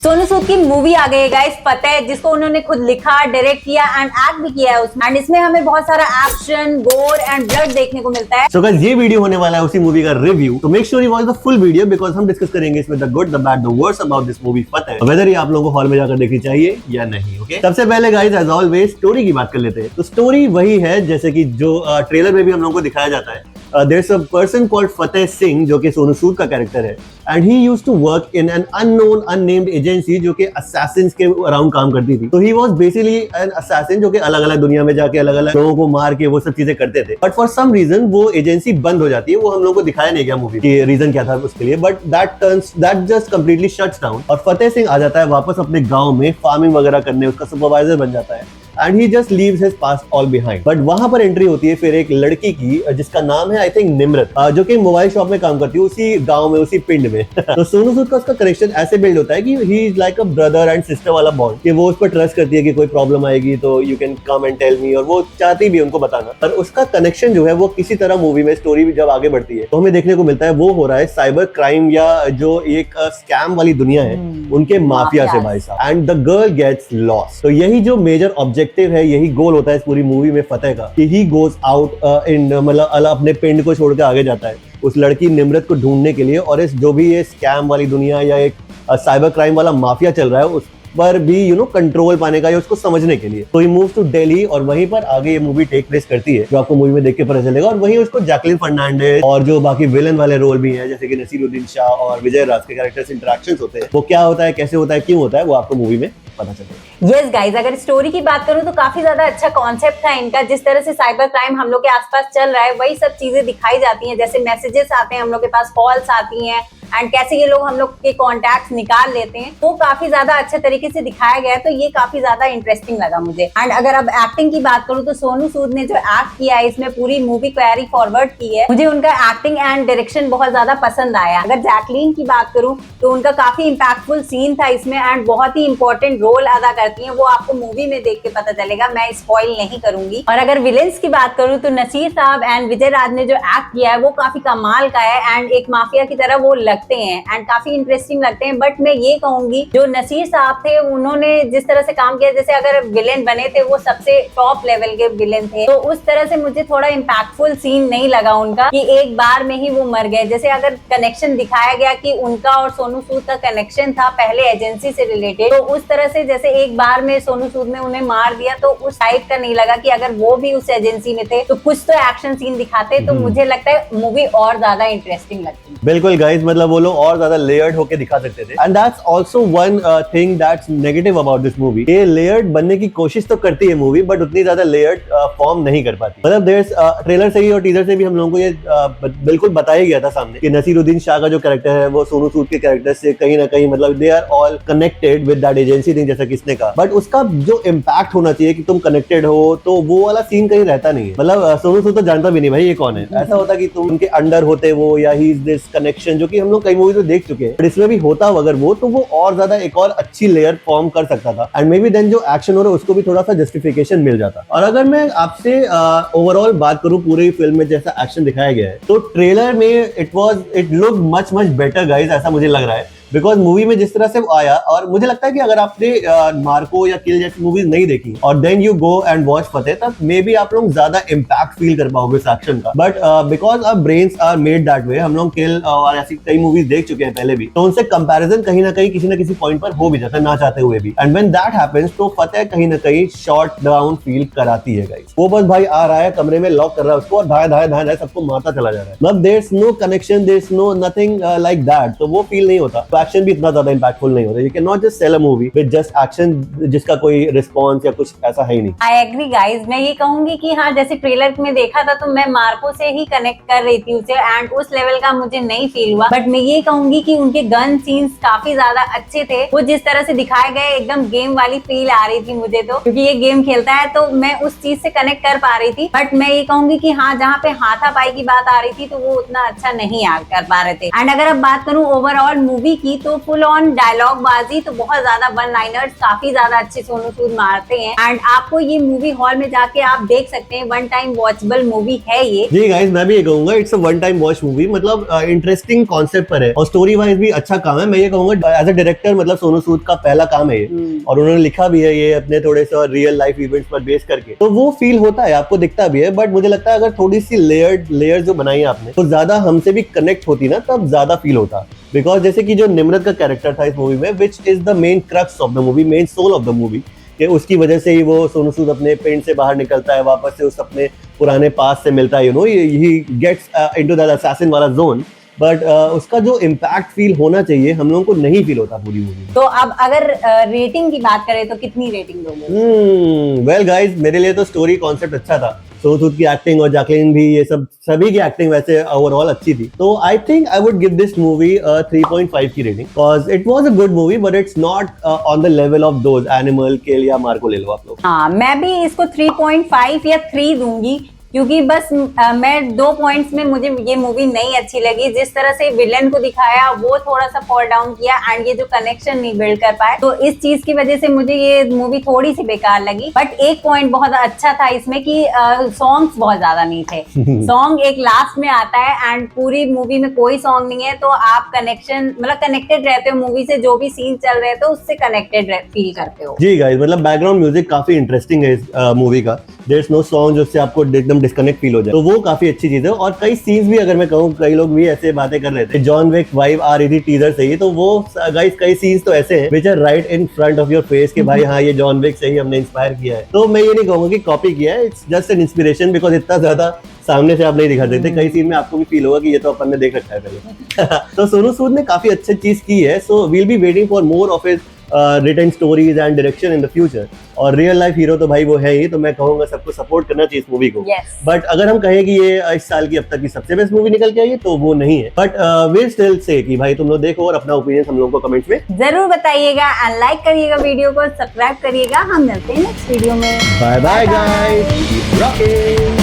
सोनू सूद की मूवी आ गई है गाइस फतेह, जिसको उन्होंने खुद लिखा, डायरेक्ट किया एंड एक्ट भी किया है उसमें। एंड इसमें हमें बहुत सारा एक्शन, गोर एंड ब्लड देखने को मिलता है। So guys, ये वीडियो होने वाला है उसी मूवी का रिव्यू। तो make sure you watch the full video because हम डिस्कस करेंगे इसमें the good, the bad, the worst about this movie Fateh, whether ये आप लोगों को हॉल में जाकर देखनी चाहिए या नहीं। ओके, सबसे पहले गाइस एज ऑलवेज स्टोरी की बात कर लेते हैं। तो स्टोरी वही है जैसे कि जो ट्रेलर में भी हम लोगों को दिखाया जाता है। There's a person called Fateh Singh जो कि सोनू सूद का कैरेक्टर है and he used to work in an unknown unnamed agency जो कि assassins के अराउंड काम करती थी। तो he was basically an assassin जो कि अलग अलग दुनिया में जाके अलग अलग लोगों को मार के वो सब चीजें करते थे। बट फॉर सम रीजन वो एजेंसी बंद हो जाती है। वो हम लोगों को दिखाया नहीं गया मूवी की रीजन क्या था उसके लिए, but that just completely shuts down और फतेह सिंह आ जाता है वापस अपने गाँव में फार्मिंग वगैरह करने, उसका सुपरवाइजर बन जाता है and he just leaves his past all behind. But वहां पर एंट्री होती है फिर एक लड़की की जिसका नाम है आई थिंक निम्रत, जो कि मोबाइल शॉप में काम करती है उसी गांव में, उसी पिंड में। तो सोनू सूद का उसका कनेक्शन ऐसे बिल्ड होता है कि he is like a brother and sister वाला बॉन्ड, कि वो उस पर ट्रस्ट करती है कि कोई प्रॉब्लम आएगी तो you can come and tell me, और वो चाहती भी उनको बताना। पर उसका कनेक्शन जो है वो किसी तरह मूवी में स्टोरी जब आगे बढ़ती है तो हमें देखने को मिलता है वो हो रहा है साइबर क्राइम या जो एक स्कैम वाली दुनिया है उनके माफिया से भाई साहब, and the girl gets lost. तो यही जो मेजर ऑब्जेक्टिव है, यही गोल होता है इस पूरी मूवी में फतेह का, कि ही गोज आउट इन मतलब अपने पिंड को छोड़ के आगे जाता है उस लड़की निम्रत को ढूंढने के लिए, और इस जो भी ये स्कैम वाली दुनिया या एक साइबर क्राइम वाला माफिया चल रहा है उस पर भी कंट्रोल पाने का या उसको समझने के लिए। तो ही मूव्स टू दिल्ली और वहीं पर आगे ये मूवी टेक प्लेस करती है, जो आपको मूवी में देख के पता चलेगा। और वहीं उसको जैकलिन फर्नांडिस और जो बाकी विलन वाले रोल भी हैं जैसे कि नसीरुद्दीन शाह और विजय राज के कैरेक्टर्स इंटरेक्शंस होते हैं, वो क्या होता है, कैसे होता है, क्यों होता है, वो आपको मूवी में पता चलेगा। यस गाइज, अगर स्टोरी की बात करूं तो काफी ज्यादा अच्छा कॉन्सेप्ट था इनका। जिस तरह से साइबर क्राइम हम लोग के आसपास चल रहा है वही सब चीजें दिखाई जाती हैं, जैसे मैसेजेस आते हैं हम लोग के पास, कॉल्स आती हैं एंड कैसे ये लोग हम लोग के कॉन्टैक्ट्स निकाल लेते हैं, वो काफी ज्यादा अच्छे तरीके से दिखाया गया है। तो ये काफी ज्यादा इंटरेस्टिंग लगा मुझे। एंड अगर अब एक्टिंग की बात करूं तो सोनू सूद ने जो एक्ट किया है इसमें पूरी मूवी कैरी फॉरवर्ड की है। मुझे उनका एक्टिंग एंड डायरेक्शन बहुत ज्यादा पसंद आया। अगर जैकलीन की बात करूं तो उनका काफी इंपैक्टफुल सीन था इसमें एंड बहुत ही इंपॉर्टेंट रोल अदा करती है, वो आपको मूवी में देख के पता चलेगा, मैं स्पॉइल नहीं करूंगी। और अगर विलेंस की बात करूं तो नसीर साहब एंड विजय राज ने जो एक्ट किया है वो काफी कमाल का है एंड एक माफिया की तरह वो लगते हैं एंड काफी इंटरेस्टिंग लगते हैं। बट मैं ये कहूंगी जो नसीर साहब थे उन्होंने जिस तरह से काम किया, जैसे अगर विलेन बने थे वो सबसे टॉप लेवल के विलेन थे, तो उस तरह से मुझे थोड़ा इम्पैक्टफुल सीन नहीं लगा उनका कि एक बार में ही वो मर गए। जैसे अगर कनेक्शन दिखाया गया कि उनका और सोनू सूद का कनेक्शन था पहले एजेंसी से रिलेटेड, तो उस तरह से जैसे एक बार में सोनू सूद ने उन्हें मार दिया तो उस टाइप का नहीं लगा कि अगर वो भी उस एजेंसी में थे तो कुछ तो एक्शन सीन दिखाते, तो मुझे लगता है मूवी और ज्यादा इंटरेस्टिंग लगती। बिल्कुल गाइस, मतलब वो लोग और ज्यादा लेयर्ड होके दिखा सकते थे and that's also one thing that's negative about this movie. ये लेयर्ड बनने की कोशिश तो करती है मूवी बट उतनी ज्यादा लेयर्ड फॉर्म नहीं कर पाती। मतलब देयर्स ट्रेलर से ही और टीजर से भी हम लोगों को ये बिल्कुल बताया गया था सामने कि नसीरुद्दीन शाह का जो कैरेक्टर है वो सोनू सूद के कैरेक्टर से कहीं ना कहीं मतलब they are all connected with that agency thing, जैसा किसने कहा। बट उसका जो इम्पैक्ट होना चाहिए कि तुम कनेक्टेड हो, तो वो वाला सीन कहीं रहता नहीं है। मतलब सोनू सूद तो जानता भी नहीं भाई ये कौन है, ऐसा होता कि तुम उनके अंडर होते वो, या ही इज दिस कनेक्शन, जो कि हम लोग कई मूवी तो देख चुके हैं। बट इसमें भी होता अगर वो, तो वो और ज्यादा एक और अच्छी लेयर फॉर्म कर सकता था एंड मे बी देन जो एक्शन हो रहा है उसको भी थोड़ा सा जस्टिफिकेशन मिल जाता। और अगर मैं आपसे ओवरऑल बात करूं पूरी फिल्म में जैसा एक्शन दिखाया गया है, तो ट्रेलर में it look much better guys, ऐसा मुझे लग रहा है। बिकॉज मूवी में जिस तरह से वो आया, और मुझे लगता है कि अगर आपने मार्को या किल जैसी मूवीज नहीं देखी और then you go and watch Fateh, तब मे बी आप लोग ज्यादा इम्पैक्ट फील कर पाओगे इस एक्शन का। But because our brains are made that way, हम लोग किल और ऐसी कई मूवीज देख चुके हैं पहले भी, तो उनसे कंपैरिजन कहीं ना कहीं किसी ना किसी पॉइंट पर हो भी जाता है ना चाहते हुए भी। एंड व्हेन दैट हैपेंस तो फतेह कहीं ना कहीं शॉट डाउन फील कराती है गाइस। वो बस भाई आ रहा है, कमरे में लॉक कर रहा है उसको और धाए सबको मारता चला जा रहा है। मतलब there is no connection, there is no nothing like that, तो वो फील नहीं होता। तो एक्शन भी इतना ज्यादा impactful नहीं होता। You cannot just sell a movie with just action जिसका कोई रिस्पॉन्स या कुछ ऐसा है ही नहीं। I agree guys, मैं ये कहूंगी कि हाँ, जैसे ट्रेलर में देखा था तो मैं मार्को से ही कनेक्ट कर रही थी उसे एंड उस लेवल का मुझे नहीं फील हुआ। बट मैं ये कहूंगी कि उनके गन सीन्स काफी ज्यादा अच्छे थे। वो जिस तरह से दिखाए गए एकदम गेम वाली फील आ रही थी मुझे, तो क्योंकि ये गेम खेलता है तो मैं उस चीज से कनेक्ट कर पा रही थी। बट मैं ये कहूंगी कि हाँ, जहाँ पे हाथापाई की बात आ रही थी तो वो उतना अच्छा नहीं कर पा रहे थे। एंड अगर अब बात करूँ ओवरऑल मूवी की, की तो फुल ऑन डायलॉग बाजी, तो बहुत ज्यादा वन लाइनर्स काफी ज्यादा अच्छे सोनू सूद मारते हैं। एंड आपको ये मूवी हॉल में जाके आप देख सकते हैं, वन टाइम वॉचेबल मूवी है ये। जी गाइस, मैं भी ये कहूंगा it's a one time watch movie, मतलब इंटरेस्टिंग कॉन्सेप्ट पर है और स्टोरी वाइज भी अच्छा काम है। मैं ये कहूंगा एज अ डायरेक्टर मतलब सोनू सूद का पहला काम है ये, और उन्होंने लिखा भी है ये अपने थोड़े से रियल लाइफ इवेंट्स पर बेस करके, तो वो फील होता है, आपको दिखता भी है। बट मुझे लगता है अगर थोड़ी सी लेयर जो बनाई आपने तो ज्यादा हमसे भी कनेक्ट होती ना, तब ज्यादा फील होता। बिकॉज जैसे कि जो निम्रत का कैरेक्टर था इस मूवी में, which is the main crux of the movie, main soul of the movie, कि उसकी वजह से ही वो सोनू सूद अपने पेंट से बाहर निकलता है, वापस से उस अपने पुराने पास से मिलता है, you know, he gets into the assassin वाला जोन। बट उसका जो इम्पैक्ट फील होना चाहिए हम लोगों को नहीं फील होता पूरी मूवी। तो अब अगर रेटिंग की बात करें तो कितनी रेटिंग दोगे? वेल गाइस, मेरे लिए तो स्टोरी कॉन्सेप्ट अच्छा था, सोनू सूद की एक्टिंग और जैकलीन भी, ये सब सभी की एक्टिंग वैसे ओवरऑल अच्छी थी, तो I think I would give this movie 3.5 की rating, because it was a good movie but it's not on the level of those Animal, Kill या मार्को ले लो आप लोग। हाँ, मैं भी इसको 3.5 या 3 दूंगी, क्योंकि बस मैं 2 पॉइंट्स में मुझे ये मूवी नहीं अच्छी लगी। जिस तरह से विलन को दिखाया वो थोड़ा सा फॉल डाउन किया, एंड ये जो कनेक्शन नहीं बिल्ड कर पाए, तो इस चीज की वजह से मुझे ये मूवी थोड़ी सी बेकार लगी। बट एक पॉइंट बहुत अच्छा था इसमें कि सॉन्ग्स बहुत ज्यादा नहीं थे। सॉन्ग एक लास्ट में आता है एंड पूरी मूवी में कोई सॉन्ग नहीं है, तो आप कनेक्टेड रहते हो मूवी से, जो भी सीन चल रहे तो उससे कनेक्टेड फील करते हो। जी गाइस, मतलब बैकग्राउंड म्यूजिक काफी इंटरेस्टिंग है इस मूवी का, देयर इज नो सॉन्ग जिससे आपको एकदम डिस्कनेक्ट फील हो जाए, तो वो काफी अच्छी चीज है। और कई सीन्स भी अगर मैं कहूँ, कई लोग भी ऐसे बातें कर रहे थे, जॉन विक वाइब आ रही थी टीजर से ही, तो वो गाइस कई सीन्स तो ऐसे हैं which are right in front of your face कि भाई हाँ ये जॉन विक से ही हमने इंस्पायर किया है। तो मैं ये नहीं कहूंगा कि कॉपी किया है, it's just an inspiration, because इतना ज्यादा सामने से आप नहीं दिखा सकते, कई सीन में आपको भी फील होगा कि ये तो अपन ने देख रखा है पहले। तो सोनू सूद ने काफी अच्छी चीज की है, so we'll be waiting for more of his written stories and direction in the future. और रियल लाइफ हीरो तो भाई वो है ही, तो मैं कहूंगा सबको सपोर्ट करना चाहिए इस मूवी को। बट अगर हम कहें कि ये इस साल की अब तक की सबसे बेस्ट मूवी निकल के आई है, तो वो नहीं है। बट विल स्टिल से कि भाई तुम लोग देखो और अपना ओपिनियन हम लोगों को कमेंट्स में जरूर बताइएगा, एंड लाइक करिएगा वीडियो को, सब्सक्राइब करिएगा। हम मिलते हैं नेक्स्ट वीडियो में। Bye bye guys, keep rocking.